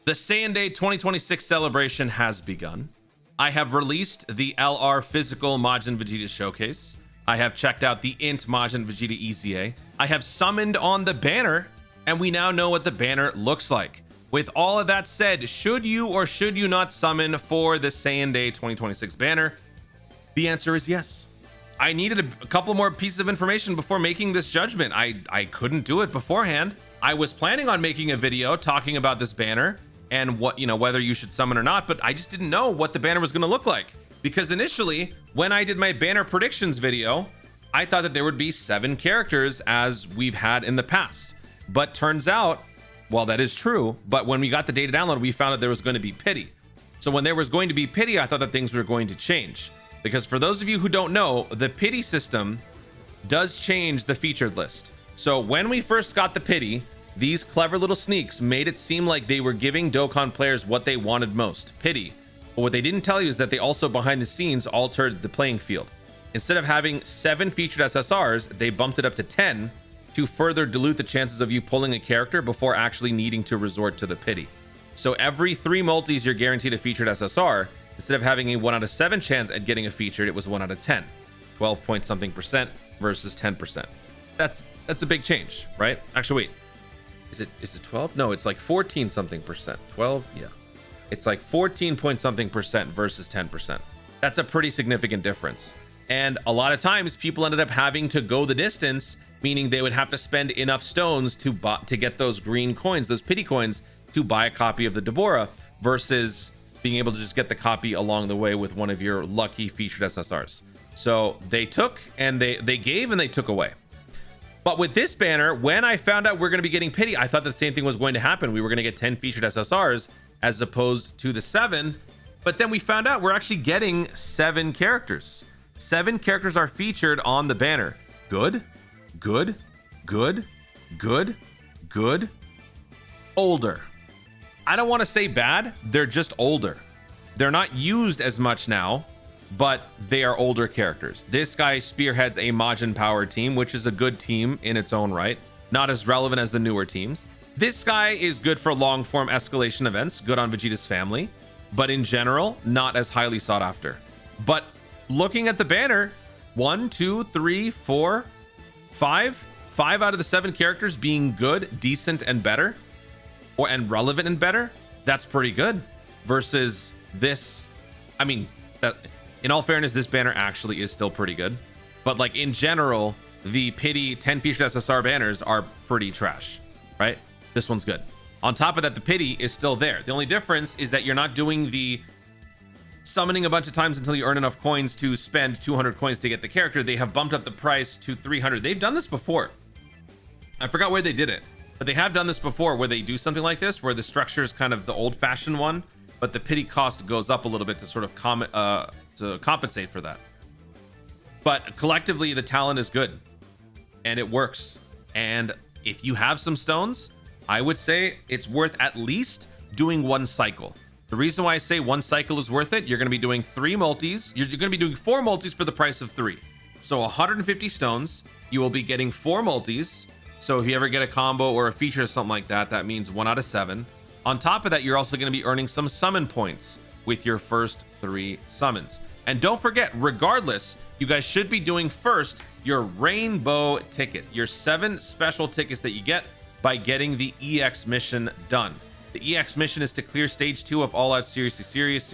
The Saiyan Day 2026 celebration has begun. I have released the LR physical Majin Vegeta showcase. I have checked out the Int Majin Vegeta EZA. I have summoned on the banner, and we now know what the banner looks like. With all of that said, should you or should you not summon for the Saiyan Day 2026 banner? The answer is yes. I needed a couple more pieces of information before making this judgment. I couldn't do it beforehand. I was planning on making a video talking about this banner and what, whether you should summon or not, but I just didn't know what the banner was going to look like. Because initially, when I did my banner predictions video, I thought that there would be 7 characters as we've had in the past. But turns out, well, that is true, but when we got the data download, we found that there was going to be pity. So when there was going to be pity, I thought that things were going to change. Because for those of you who don't know, the pity system does change the featured list. So when we first got the pity, these clever little sneaks made it seem like they were giving Dokkan players what they wanted most, pity. But what they didn't tell you is that they also behind the scenes altered the playing field. Instead of having 7 featured SSRs, they bumped it up to 10 to further dilute the chances of you pulling a character before actually needing to resort to the pity. So every 3 multis, you're guaranteed a featured SSR. Instead of having a 1 out of 7 chance at getting a featured, it was 1 out of 10. 12 point something percent versus 10%. That's a big change, right? Actually, wait. Is it 12? No, it's like 14 something percent. 12? Yeah. It's like 14 point something percent versus 10%. That's a pretty significant difference. And a lot of times people ended up having to go the distance, meaning they would have to spend enough stones to get those green coins, those pity coins, to buy a copy of the Deborah versus being able to just get the copy along the way with one of your lucky featured SSRs. So they took and they gave and they took away. But with this banner, when I found out we're going to be getting pity, I thought the same thing was going to happen. We were going to get 10 featured SSRs as opposed to the 7. But then we found out we're actually getting 7 characters. 7 characters are featured on the banner. Good, good, good, good, good, older. I don't want to say bad. They're just older. They're not used as much now, but they are older characters. This guy spearheads a Majin power team, which is a good team in its own right. Not as relevant as the newer teams. This guy is good for long form escalation events, good on Vegeta's family, but in general, not as highly sought after. But looking at the banner, 1, 2, 3, 4, 5 out of the 7 characters being good, decent, and better, and relevant and better, that's pretty good. Versus this, I mean, in all fairness, this banner actually is still pretty good. But like in general, the pity 10 featured SSR banners are pretty trash, right? This one's good. On top of that, the pity is still there. The only difference is that you're not doing the summoning a bunch of times until you earn enough coins to spend 200 coins to get the character. They have bumped up the price to 300. They've done this before. I forgot where they did it, but they have done this before where they do something like this, where the structure is kind of the old-fashioned one, but the pity cost goes up a little bit to sort of to compensate for that. But collectively, the talent is good and it works. And if you have some stones, I would say it's worth at least doing 1 cycle. The reason why I say 1 cycle is worth it, you're going to be doing 3 multis. You're going to be doing 4 multis for the price of 3. So 150 stones, you will be getting 4 multis. So if you ever get a combo or a feature or something like that, that means 1 out of 7. On top of that, you're also going to be earning some summon points with your first 3 summons. And don't forget, regardless, you guys should be doing first your rainbow ticket, your 7 special tickets that you get by getting the EX mission done. The EX mission is to clear stage 2 of All Out Seriously Serious.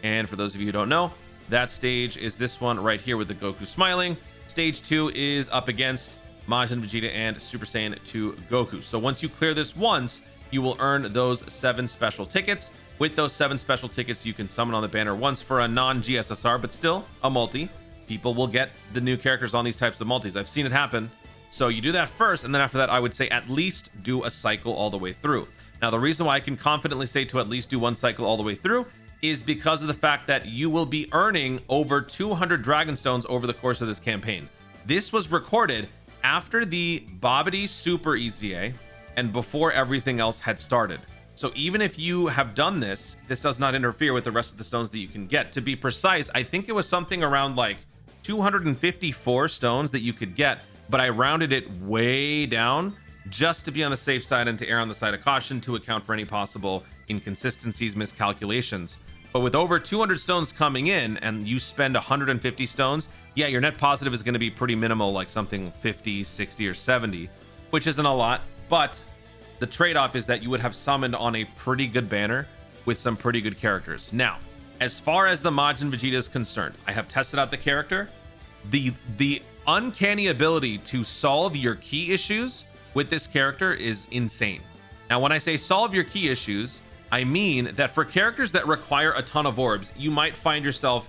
And for those of you who don't know, that stage is this one right here with the Goku smiling. Stage 2 is up against Majin Vegeta and Super Saiyan 2 Goku. So once you clear this once, you will earn those 7 special tickets. With those 7 special tickets, you can summon on the banner once for a non-GSSR, but still a multi. People will get the new characters on these types of multis. I've seen it happen. So you do that first, and then after that, I would say at least do a cycle all the way through. Now, the reason why I can confidently say to at least do 1 cycle all the way through is because of the fact that you will be earning over 200 Dragon Stones over the course of this campaign. This was recorded after the Babidi Super EZA and before everything else had started. So even if you have done this, this does not interfere with the rest of the stones that you can get. To be precise, I think it was something around like 254 stones that you could get, but I rounded it way down just to be on the safe side and to err on the side of caution to account for any possible inconsistencies, miscalculations. But with over 200 stones coming in and you spend 150 stones, yeah, your net positive is going to be pretty minimal, like something 50, 60, or 70, which isn't a lot. But the trade-off is that you would have summoned on a pretty good banner with some pretty good characters. Now, as far as the Majin Vegeta is concerned, I have tested out the character. The uncanny ability to solve your key issues with this character is insane. Now, when I say solve your key issues, I mean that for characters that require a ton of orbs, you might find yourself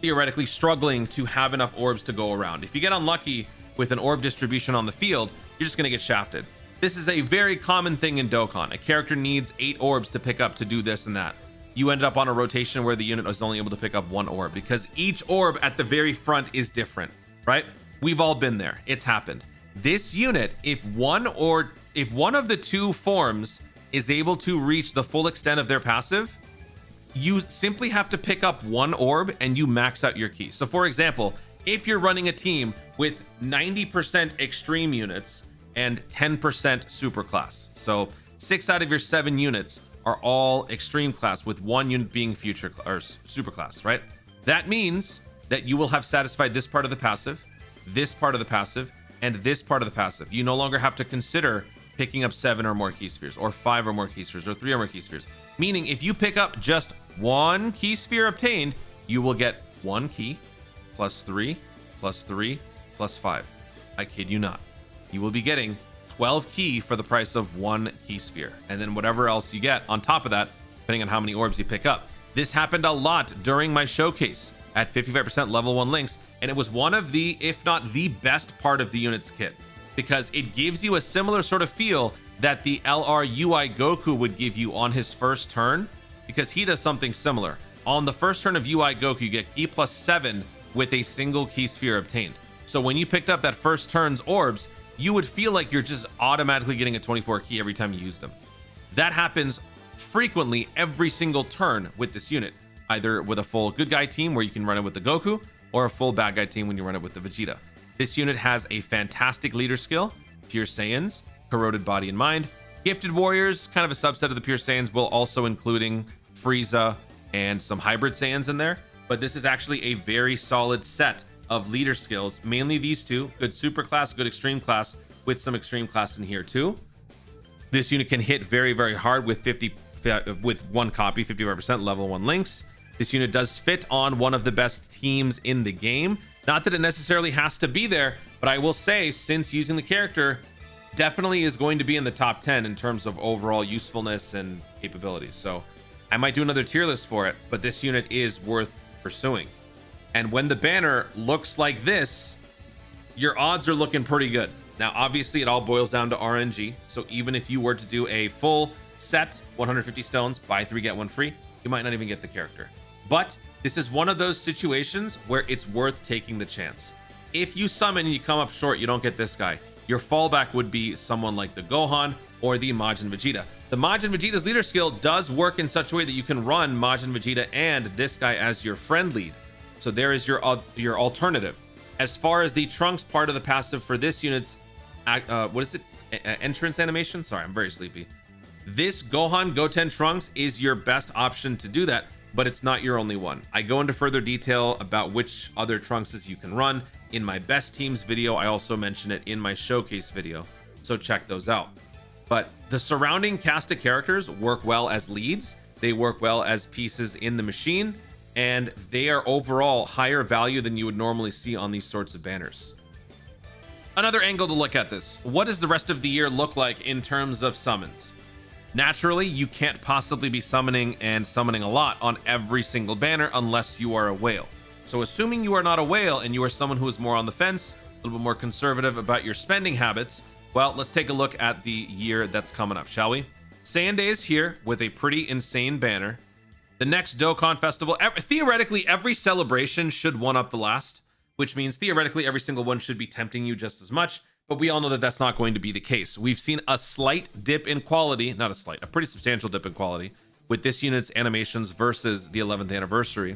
theoretically struggling to have enough orbs to go around. If you get unlucky with an orb distribution on the field, you're just going to get shafted. This is a very common thing in Dokkan. A character needs 8 orbs to pick up to do this and that. You ended up on a rotation where the unit was only able to pick up 1 orb because each orb at the very front is different, right? We've all been there. It's happened. This unit, if one of the 2 forms is able to reach the full extent of their passive, you simply have to pick up 1 orb and you max out your key. So for example, if you're running a team with 90% extreme units and 10% super class, so 6 out of your 7 units are all extreme class with 1 unit being future or super class, right? That means that you will have satisfied this part of the passive, this part of the passive, and this part of the passive. You no longer have to consider picking up 7 or more key spheres, or 5 or more key spheres, or 3 or more key spheres. Meaning if you pick up just 1 key sphere obtained, you will get 1 key plus 3 plus 3 plus 5. I kid you not. You will be getting 12 key for the price of 1 key sphere, and then whatever else you get on top of that, depending on how many orbs you pick up. This happened a lot during my showcase at 55% level 1 links, and it was one of the, if not the best part of the unit's kit, because it gives you a similar sort of feel that the LR UI Goku would give you on his first turn, because he does something similar. On the first turn of UI Goku, you get key plus 7 with a single key sphere obtained. So when you picked up that first turn's orbs, you would feel like you're just automatically getting a 24 key every time you use them. That happens frequently every single turn with this unit, either with a full good guy team where you can run it with the Goku, or a full bad guy team when you run it with the Vegeta. This unit has a fantastic leader skill, Pure Saiyans, Corroded Body and Mind, Gifted Warriors, kind of a subset of the Pure Saiyans, will also including Frieza and some Hybrid Saiyans in there. But this is actually a very solid set of leader skills, mainly these 2, good super class, good extreme class, with some extreme class in here too. This unit can hit very, very hard with 1 copy, 55% level 1 links. This unit does fit on one of the best teams in the game. Not that it necessarily has to be there, but I will say, since using the character, definitely is going to be in the top 10 in terms of overall usefulness and capabilities. So I might do another tier list for it, but this unit is worth pursuing. And when the banner looks like this, your odds are looking pretty good. Now, obviously, it all boils down to RNG. So even if you were to do a full set, 150 stones, buy 3, get 1 free, you might not even get the character. But this is one of those situations where it's worth taking the chance. If you summon and you come up short, you don't get this guy. Your fallback would be someone like the Gohan or the Majin Vegeta. The Majin Vegeta's leader skill does work in such a way that you can run Majin Vegeta and this guy as your friend lead. So there is your alternative. As far as the Trunks part of the passive for this unit's, entrance animation? Sorry, I'm very sleepy. This Gohan Goten Trunks is your best option to do that, but it's not your only one. I go into further detail about which other Trunkses you can run in my best teams video. I also mention it in my showcase video, so check those out. But the surrounding cast of characters work well as leads. They work well as pieces in the machine, and they are overall higher value than you would normally see on these sorts of banners. Another angle to look at this: what does the rest of the year look like in terms of summons? Naturally, you can't possibly be summoning a lot on every single banner unless you are a whale. So assuming you are not a whale and you are someone who is more on the fence, a little bit more conservative about your spending habits, well, let's take a look at the year that's coming up, shall we? Saiyan Day is here with a pretty insane banner. The next Dokkan Festival, theoretically, every celebration should one-up the last, which means theoretically every single one should be tempting you just as much. But we all know that that's not going to be the case. We've seen a slight dip in quality, not a slight, a pretty substantial dip in quality with this unit's animations versus the 11th anniversary.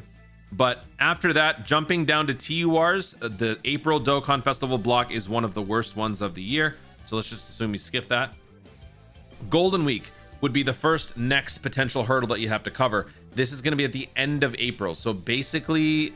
But after that, jumping down to TURs, the April Dokkan Festival block is one of the worst ones of the year. So let's just assume you skip that. Golden Week would be the first next potential hurdle that you have to cover. This is going to be at the end of April. So basically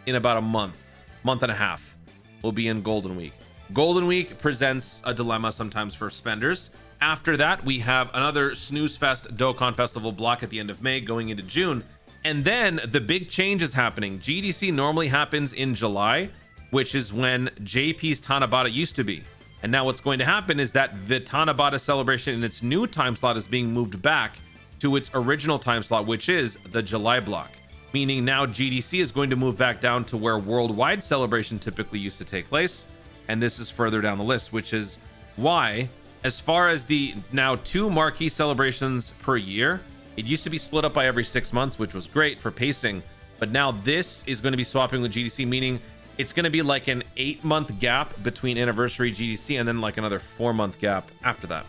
in about a month and a half, we'll be in Golden Week. Golden Week presents a dilemma sometimes for spenders. After that, we have another Snooze Fest Dokkan Festival block at the end of May going into June. And then the big change is happening. GDC normally happens in July, which is when JP's Tanabata used to be. And now what's going to happen is that the Tanabata celebration in its new time slot is being moved back to its original time slot, which is the July block. Meaning now GDC is going to move back down to where worldwide celebration typically used to take place. And this is further down the list, which is why, as far as the now 2 marquee celebrations per year, it used to be split up by every 6 months, which was great for pacing. But now this is going to be swapping with GDC, meaning it's going to be like an 8-month gap between anniversary GDC and then like another 4-month gap after that,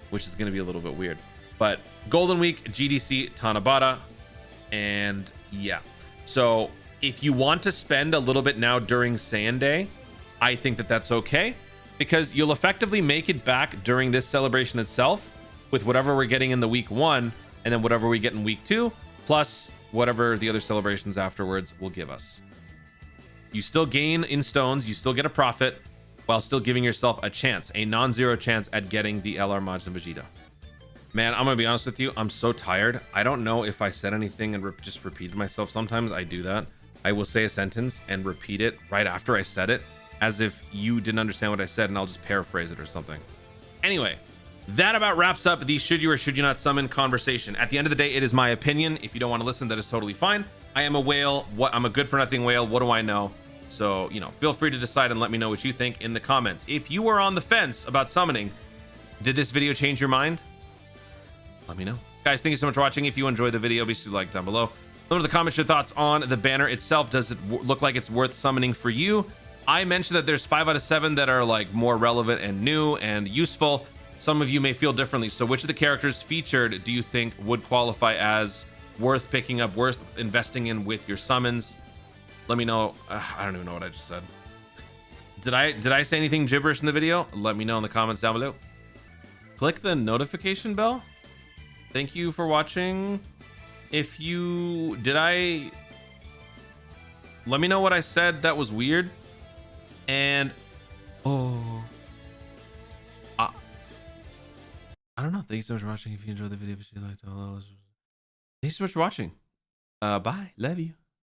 which is going to be a little bit weird. But Golden Week, GDC, Tanabata, and yeah. So if you want to spend a little bit now during Saiyan Day, I think that that's okay, because you'll effectively make it back during this celebration itself with whatever we're getting in the week 1 and then whatever we get in week 2, plus whatever the other celebrations afterwards will give us. You still gain in stones, you still get a profit, while still giving yourself a chance, a non-zero chance at getting the LR Majin Vegeta. Man, I'm gonna be honest with you, I'm so tired. I don't know if I said anything and just repeated myself. Sometimes I do that. I will say a sentence and repeat it right after I said it, as if you didn't understand what I said, and I'll just paraphrase it or something. Anyway, that about wraps up the should you or should you not summon conversation. At the end of the day, it is my opinion. If you don't want to listen, that is totally fine. I am a whale. I'm a good for nothing whale. What do I know? So, you know, feel free to decide and let me know what you think in the comments. If you were on the fence about summoning, did this video change your mind? Let me know. Guys, thank you so much for watching. If you enjoyed the video, be sure to like down below. Let me know in the comments your thoughts on the banner itself. Does it look like it's worth summoning for you? I mentioned that there's 5 out of 7 that are like more relevant and new and useful. Some of you may feel differently. So which of the characters featured do you think would qualify as worth picking up, worth investing in with your summons? Let me know. I don't even know what I just said. Did I say anything gibberish in the video? Let me know in the comments down below. Click the notification bell. Thank you for watching. If you let me know what I said that was weird. And I don't know. Thank you so much for watching. If you enjoyed the video, if you liked it, thank you so much for watching. Bye. Love you.